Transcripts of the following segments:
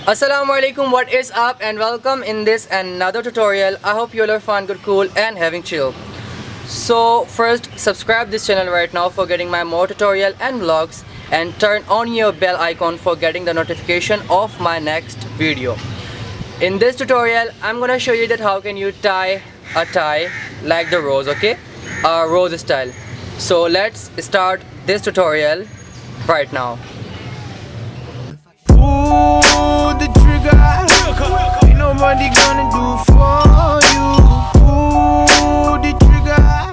Assalam O Alikum, what is up, and welcome in this another tutorial. I hope you all are fun, good, cool and having chill. So first, subscribe this channel right now for getting my more tutorial and vlogs, and turn on your bell icon for getting the notification of my next video. In this tutorial, I'm gonna show you that how can you tie a tie like the rose, okay? A rose style. So let's start this tutorial right now. Pull the trigger, ain't nobody gonna do for you. Pull the trigger.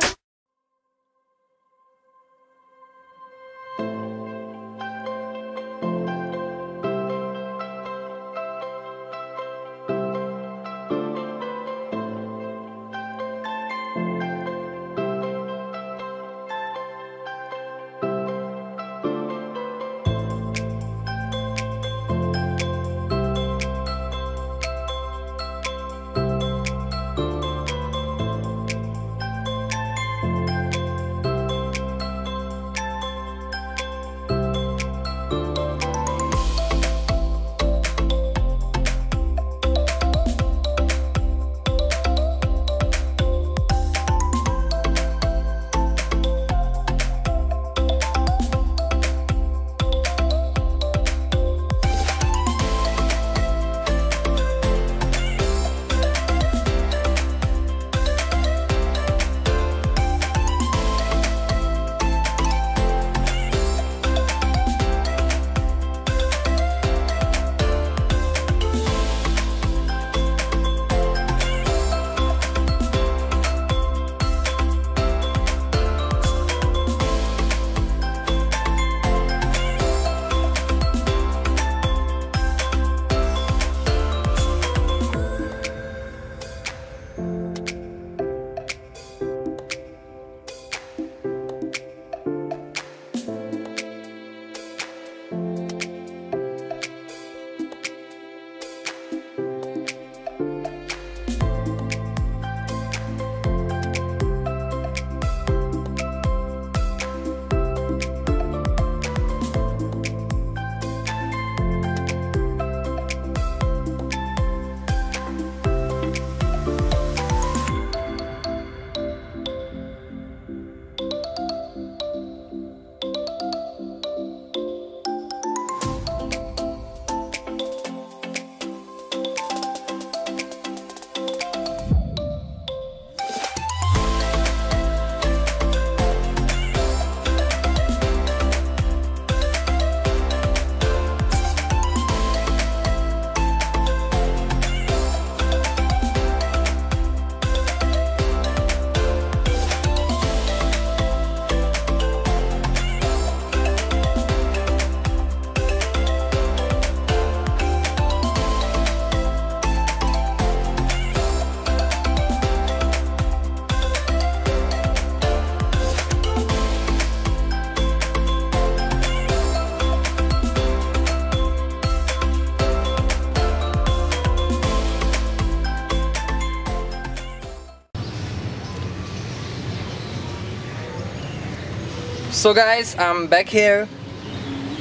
So guys, I'm back here,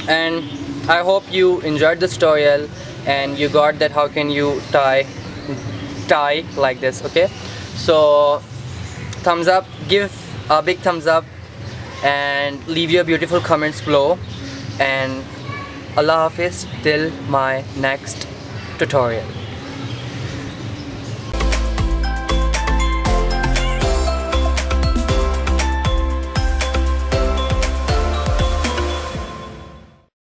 and I hope you enjoyed this tutorial and you got that how can you tie like this, okay? So thumbs up, give a big thumbs up and leave your beautiful comments below, and Allah Hafiz till my next tutorial.